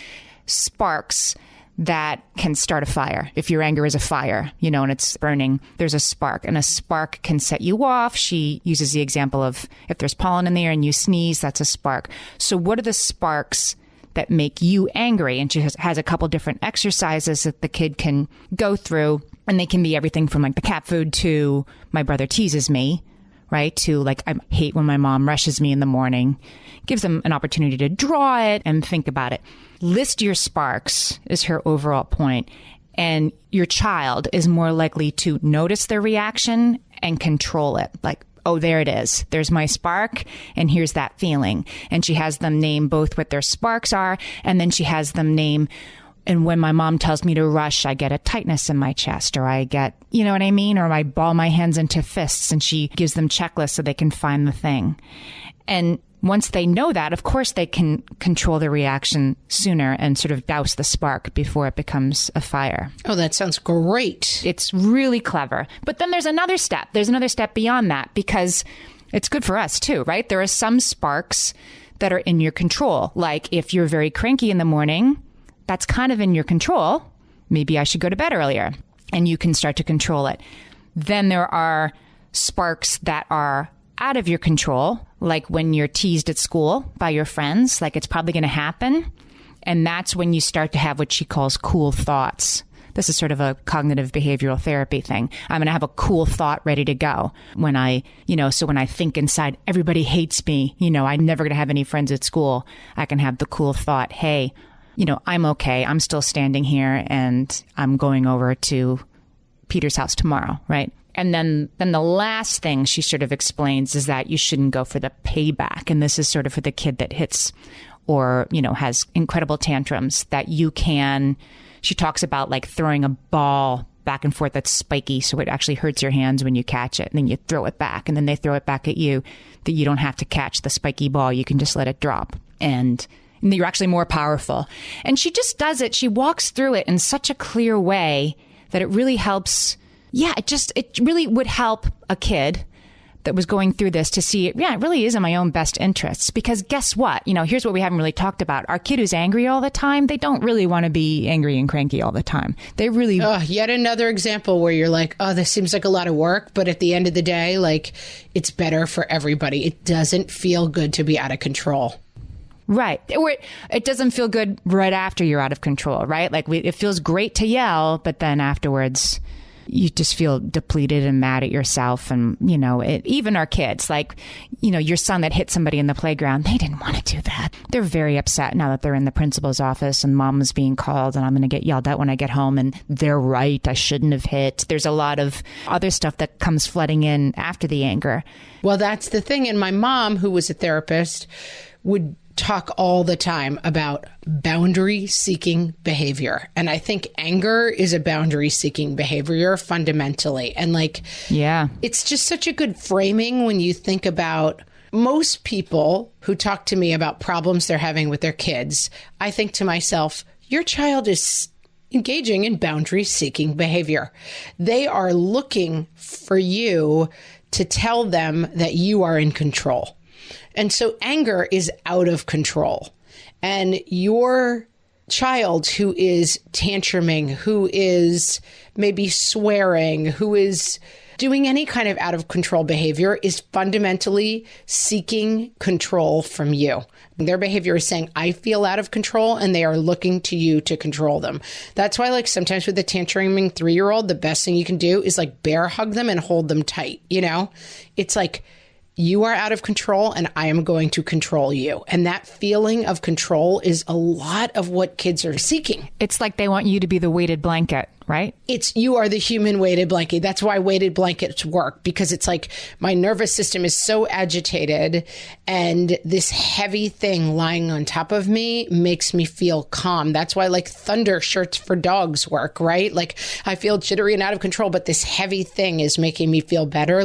Sparks that can start a fire. If your anger is a fire, and it's burning, there's a spark, and a spark can set you off. She uses the example of if there's pollen in the air and you sneeze, that's a spark. So what are the sparks that make you angry? And she has a couple different exercises that the kid can go through, and they can be everything from like the cat food to my brother teases me, right? To like, I hate when my mom rushes me in the morning. Gives them an opportunity to draw it and think about it. List your sparks is her overall point. And your child is more likely to notice their reaction and control it. Like, oh, there it is. There's my spark, and here's that feeling. And she has them name both what their sparks are, and then she has them name, and when my mom tells me to rush, I get a tightness in my chest, or I get, you know what I mean? Or I ball my hands into fists, and she gives them checklists so they can find the thing. And once they know that, of course, they can control the reaction sooner and sort of douse the spark before it becomes a fire. Oh, that sounds great. It's really clever. But then there's another step. There's another step beyond that, because it's good for us too, right? There are some sparks that are in your control. Like if you're very cranky in the morning, that's kind of in your control. Maybe I should go to bed earlier, and you can start to control it. Then there are sparks that are out of your control, like when you're teased at school by your friends, like it's probably going to happen. And that's when you start to have what she calls cool thoughts. This is sort of a cognitive behavioral therapy thing. I'm going to have a cool thought ready to go when so when I think inside, everybody hates me, I'm never going to have any friends at school. I can have the cool thought, hey, I'm okay. I'm still standing here and I'm going over to Peter's house tomorrow, right? And then the last thing she sort of explains is that you shouldn't go for the payback. And this is sort of for the kid that hits or, has incredible tantrums that she talks about like throwing a ball back and forth that's spiky. So it actually hurts your hands when you catch it. And then you throw it back, and then they throw it back at you, that you don't have to catch the spiky ball. You can just let it drop. And you're actually more powerful. And she just does it. She walks through it in such a clear way that it really helps. Yeah, it really would help a kid that was going through this to see, it really is in my own best interests. Because guess what? Here's what we haven't really talked about. Our kid who's angry all the time, they don't really want to be angry and cranky all the time. They really... yet another example where you're like, this seems like a lot of work, but at the end of the day, like, it's better for everybody. It doesn't feel good to be out of control. Right. Or it doesn't feel good right after you're out of control, right? Like it feels great to yell, but then afterwards you just feel depleted and mad at yourself. And, even our kids, like, your son that hit somebody in the playground, they didn't want to do that. They're very upset now that they're in the principal's office and mom is being called and I'm going to get yelled at when I get home. And they're right. I shouldn't have hit. There's a lot of other stuff that comes flooding in after the anger. Well, that's the thing. And my mom, who was a therapist, would talk all the time about boundary-seeking behavior. And I think anger is a boundary-seeking behavior fundamentally. And it's just such a good framing when you think about most people who talk to me about problems they're having with their kids. I think to myself, your child is engaging in boundary-seeking behavior. They are looking for you to tell them that you are in control. And so anger is out of control. And your child who is tantruming, who is maybe swearing, who is doing any kind of out of control behavior is fundamentally seeking control from you. Their behavior is saying, I feel out of control, and they are looking to you to control them. That's why, sometimes with a tantruming 3-year-old, the best thing you can do is bear hug them and hold them tight. It's like, you are out of control and I am going to control you. And that feeling of control is a lot of what kids are seeking. It's like they want you to be the weighted blanket, right? You are the human weighted blanket. That's why weighted blankets work, because it's like my nervous system is so agitated and this heavy thing lying on top of me makes me feel calm. That's why thunder shirts for dogs work, right? I feel jittery and out of control, but this heavy thing is making me feel better.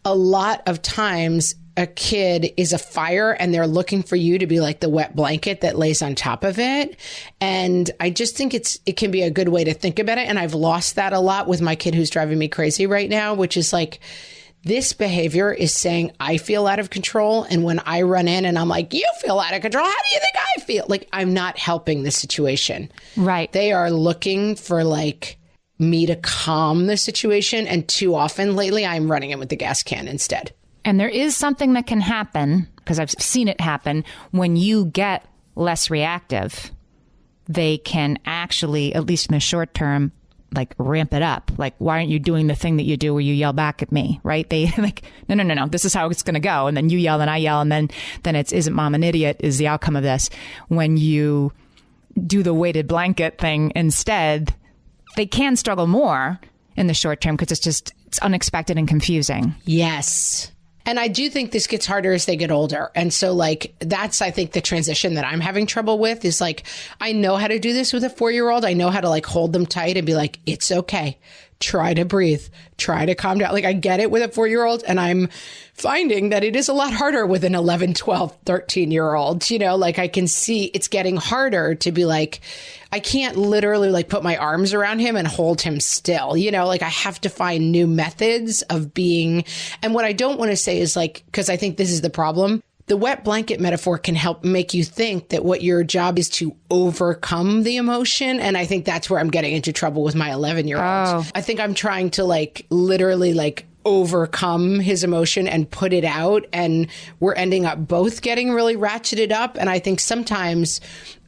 A lot of times a kid is a fire and they're looking for you to be the wet blanket that lays on top of it. And I just think it can be a good way to think about it. And I've lost that a lot with my kid who's driving me crazy right now, which is this behavior is saying I feel out of control. And when I run in and I'm like, you feel out of control, how do you think I feel? Like, I'm not helping the situation. Right. They are looking for like me to calm the situation. And too often lately, I'm running in with the gas can instead. And there is something that can happen, because I've seen it happen, when you get less reactive. They can actually, at least in the short term, like ramp it up. Like, why aren't you doing the thing that you do where you yell back at me, right? They like, no, this is how it's going to go. And then you yell and I yell. And then it's, isn't mom an idiot is the outcome of this. When you do the weighted blanket thing instead, they can struggle more in the short term because it's unexpected and confusing. Yes. And I do think this gets harder as they get older. And so like, that's, I think, the transition that I'm having trouble with is like, I know how to do this with a 4-year-old. I know how to like hold them tight and be like, it's okay. Try to breathe, try to calm down. Like, I get it with a 4-year-old, and I'm finding that it is a lot harder with an 11, 12, 13-year-old. You know, like I can see it's getting harder to be like, I can't literally like put my arms around him and hold him still. You know, like I have to find new methods of being. And what I don't want to say is like, because I think this is the problem. The wet blanket metaphor can help make you think that what your job is to overcome the emotion. And I think that's where I'm getting into trouble with my 11-year-old. I think I'm trying to like literally like overcome his emotion and put it out. And we're ending up both getting really ratcheted up. And I think sometimes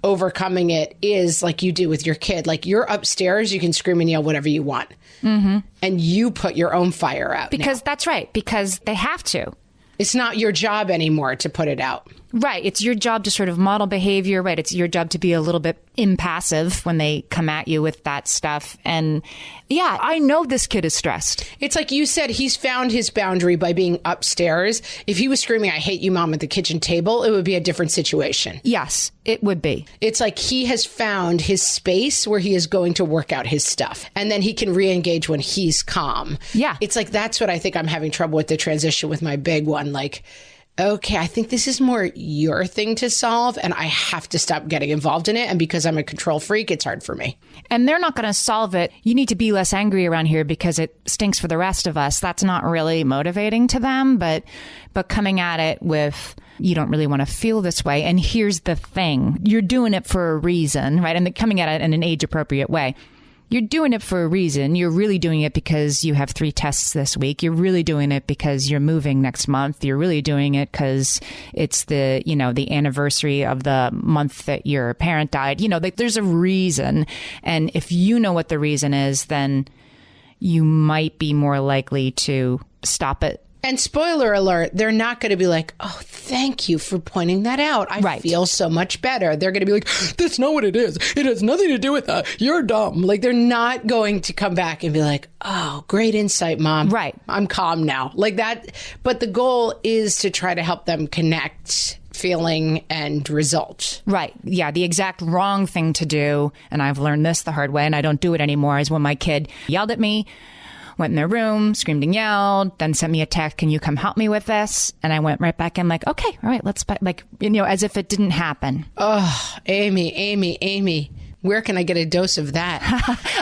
overcoming it is like you do with your kid. Like, you're upstairs, you can scream and yell whatever you want. Mm-hmm. And you put your own fire out. Because that's right. Because they have to. It's not your job anymore to put it out. Right. It's your job to sort of model behavior. Right. It's your job to be a little bit impassive when they come at you with that stuff. And yeah, I know this kid is stressed. It's like you said, he's found his boundary by being upstairs. If he was screaming, I hate you, mom, at the kitchen table, it would be a different situation. Yes, it would be. It's like he has found his space where he is going to work out his stuff. And then he can re-engage when he's calm. Yeah. It's like, that's what I think I'm having trouble with the transition with my big one. Like, okay, I think this is more your thing to solve, and I have to stop getting involved in it. And because I'm a control freak, it's hard for me. And they're not going to solve it. You need to be less angry around here because it stinks for the rest of us. That's not really motivating to them, but coming at it with, you don't really want to feel this way. And here's the thing. You're doing it for a reason, right? And coming at it in an age appropriate way. You're doing it for a reason. You're really doing it because you have 3 tests this week. You're really doing it because you're moving next month. You're really doing it because it's the anniversary of the month that your parent died. You know, like, there's a reason. And if you know what the reason is, then you might be more likely to stop it. And spoiler alert, they're not going to be like, oh, thank you for pointing that out. I feel so much better. They're going to be like, that's not what it is. It has nothing to do with that. You're dumb. Like, they're not going to come back and be like, oh, great insight, mom. Right. I'm calm now. Like that. But the goal is to try to help them connect feeling and result. Right. Yeah. The exact wrong thing to do, and I've learned this the hard way, and I don't do it anymore, is when my kid yelled at me, went in their room, screamed and yelled, then sent me a text, can you come help me with this? And I went right back in like, okay, all right, let's, like, as if it didn't happen. Oh, Amy, where can I get a dose of that?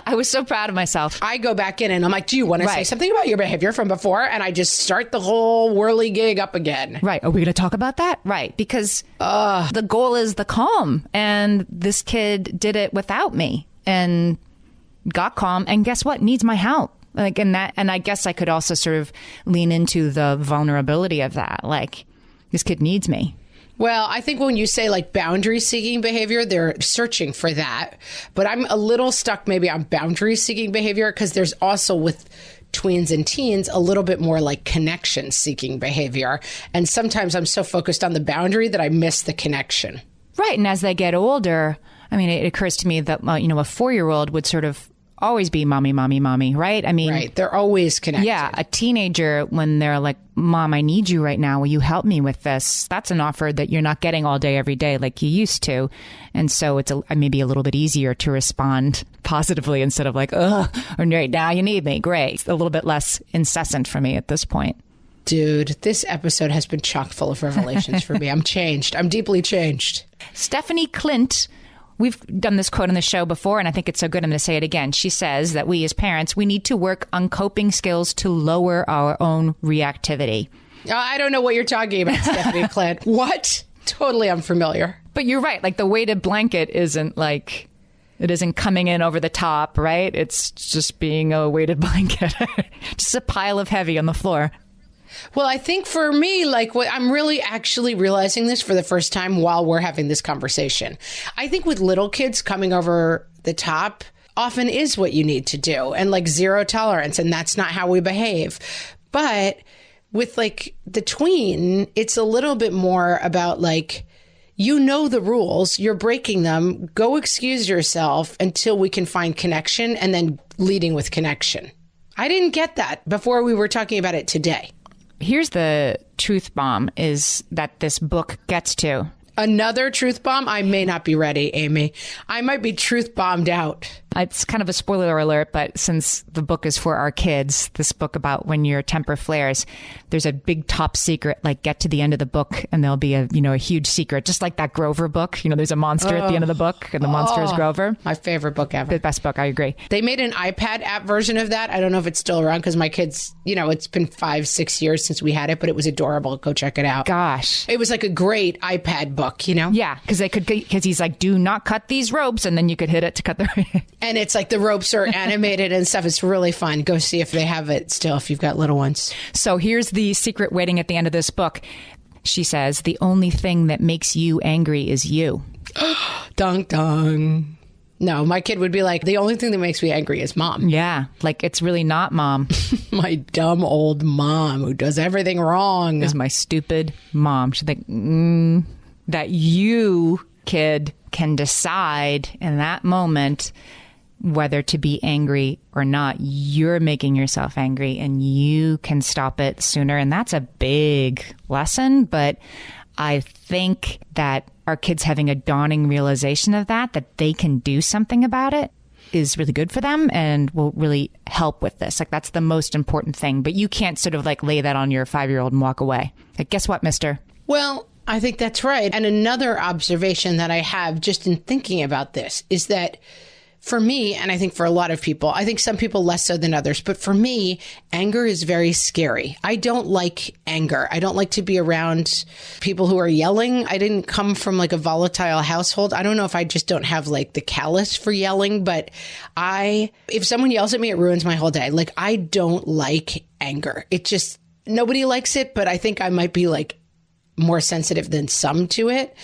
I was so proud of myself. I go back in and I'm like, do you want to say something about your behavior from before? And I just start the whole whirly-gig up again. Right. Are we going to talk about that? Right. Because the goal is the calm. And this kid did it without me and got calm. And guess what? Needs my help. Like, and I guess I could also sort of lean into the vulnerability of that. Like, this kid needs me. Well, I think when you say like boundary seeking behavior, they're searching for that. But I'm a little stuck maybe on boundary seeking behavior because there's also with tweens and teens a little bit more like connection seeking behavior. And sometimes I'm so focused on the boundary that I miss the connection. Right. And as they get older, I mean, it occurs to me that, a 4-year-old would sort of always be mommy, right? I mean, right. They're always connected. Yeah. A teenager, when they're like, mom, I need you right now. Will you help me with this? That's an offer that you're not getting all day, every day like you used to. And so it's maybe a little bit easier to respond positively instead of like, ugh, or right now you need me. Great. It's a little bit less incessant for me at this point. Dude, this episode has been chock full of revelations for me. I'm changed. I'm deeply changed. Stephanie Clint We've done this quote on the show before, and I think it's so good I'm going to say it again. She says that we as parents, we need to work on coping skills to lower our own reactivity. I don't know what you're talking about, Stephanie Clint. What? Totally unfamiliar. But you're right. Like the weighted blanket isn't like, it isn't coming in over the top, right? It's just being a weighted blanket. Just a pile of heavy on the floor. Well, I think for me, like what I'm really actually realizing this for the first time while we're having this conversation. I think with little kids coming over the top often is what you need to do, and like zero tolerance. And that's not how we behave. But with like the tween, it's a little bit more about like, you know the rules, you're breaking them, go excuse yourself until we can find connection, and then leading with connection. I didn't get that before we were talking about it today. Here's the truth bomb is that this book gets to. Another truth bomb? I may not be ready, Amy. I might be truth bombed out. It's kind of a spoiler alert, but since the book is for our kids, this book about when your temper flares, there's a big top secret, like get to the end of the book and there'll be a huge secret, just like that Grover book. There's a monster at the end of the book and the monster is Grover. My favorite book ever. The best book, I agree. They made an iPad app version of that. I don't know if it's still around because my kids, it's been 5-6 years since we had it, but it was adorable. Go check it out. Gosh. It was like a great iPad book, Yeah, because he's like, do not cut these ropes, and then you could hit it to cut the And it's like the ropes are animated and stuff. It's really fun. Go see if they have it still, if you've got little ones. So here's the secret waiting at the end of this book. She says, the only thing that makes you angry is you. Dun, dun. No, my kid would be like, the only thing that makes me angry is mom. Yeah, like it's really not mom. My dumb old mom who does everything wrong. Is my stupid mom. She'd think, that you, kid, can decide in that moment whether to be angry or not. You're making yourself angry and you can stop it sooner. And that's a big lesson. But I think that our kids having a dawning realization of that they can do something about it is really good for them and will really help with this. Like that's the most important thing. But you can't sort of like lay that on your 5-year-old and walk away. Like, guess what, mister? Well, I think that's right. And another observation that I have just in thinking about this is that for me, and I think for a lot of people, I think some people less so than others, but for me, anger is very scary. I don't like anger. I don't like to be around people who are yelling. I didn't come from like a volatile household. I don't know if I just don't have like the callus for yelling, but if someone yells at me, it ruins my whole day. Like I don't like anger. It just, nobody likes it, but I think I might be like more sensitive than some to it.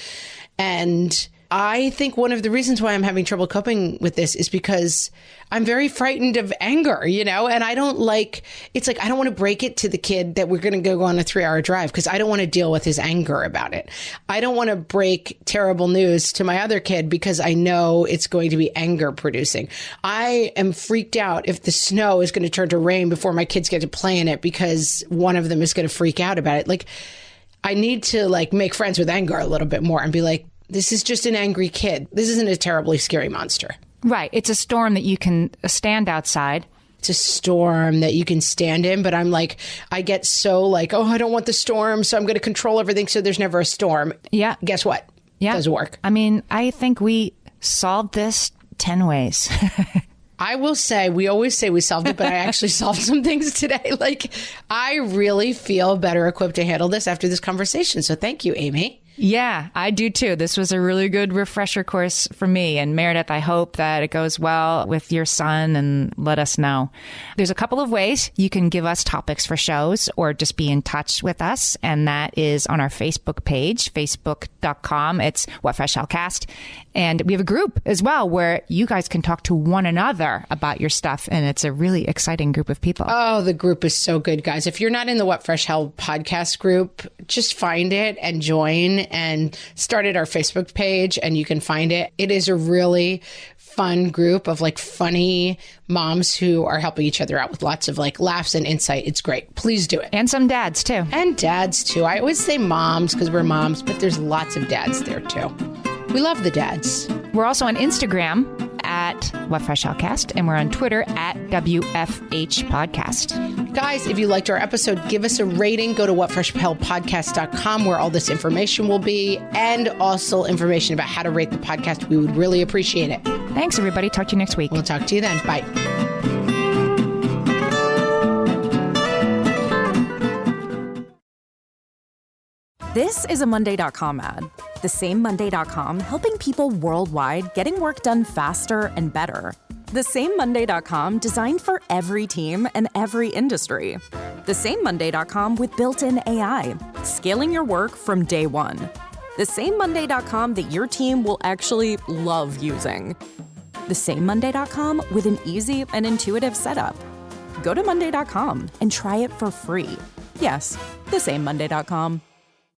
And I think one of the reasons why I'm having trouble coping with this is because I'm very frightened of anger, and I don't like, it's like, I don't want to break it to the kid that we're going to go on a 3-hour drive because I don't want to deal with his anger about it. I don't want to break terrible news to my other kid because I know it's going to be anger producing. I am freaked out if the snow is going to turn to rain before my kids get to play in it because one of them is going to freak out about it. Like, I need to like make friends with anger a little bit more and be like, this is just an angry kid. This isn't a terribly scary monster. Right. It's a storm that you can stand outside. It's a storm that you can stand in. But I'm like, I get so like, oh, I don't want the storm. So I'm going to control everything. So there's never a storm. Yeah. Guess what? Yeah. Doesn't work. I mean, I think we solved this 10 ways. I will say, we always say we solved it, but I actually solved some things today. Like, I really feel better equipped to handle this after this conversation. So thank you, Amy. Yeah, I do too. This was a really good refresher course for me. And Meredith, I hope that it goes well with your son and let us know. There's a couple of ways you can give us topics for shows or just be in touch with us. And that is on our Facebook page, facebook.com. It's What Fresh Hell Cast. And we have a group as well where you guys can talk to one another about your stuff. And it's a really exciting group of people. Oh, the group is so good, guys. If you're not in the What Fresh Hell podcast group, just find it and join and started our Facebook page and you can find it. It is a really fun group of like funny moms who are helping each other out with lots of like laughs and insight. It's great. Please do it. And some dads too. And dads too. I always say moms because we're moms, but there's lots of dads there too. We love the dads. We're also on Instagram at WhatFreshOutcast, and we're on Twitter at WFH Podcast. Guys, if you liked our episode, give us a rating. Go to whatfreshhellpodcast.com where all this information will be, and also information about how to rate the podcast. We would really appreciate it. Thanks, everybody. Talk to you next week. We'll talk to you then. Bye. This is a Monday.com ad. The same Monday.com helping people worldwide getting work done faster and better. The same Monday.com designed for every team and every industry. The same Monday.com with built-in AI, scaling your work from day one. The same Monday.com that your team will actually love using. The same Monday.com with an easy and intuitive setup. Go to Monday.com and try it for free. Yes, the same Monday.com.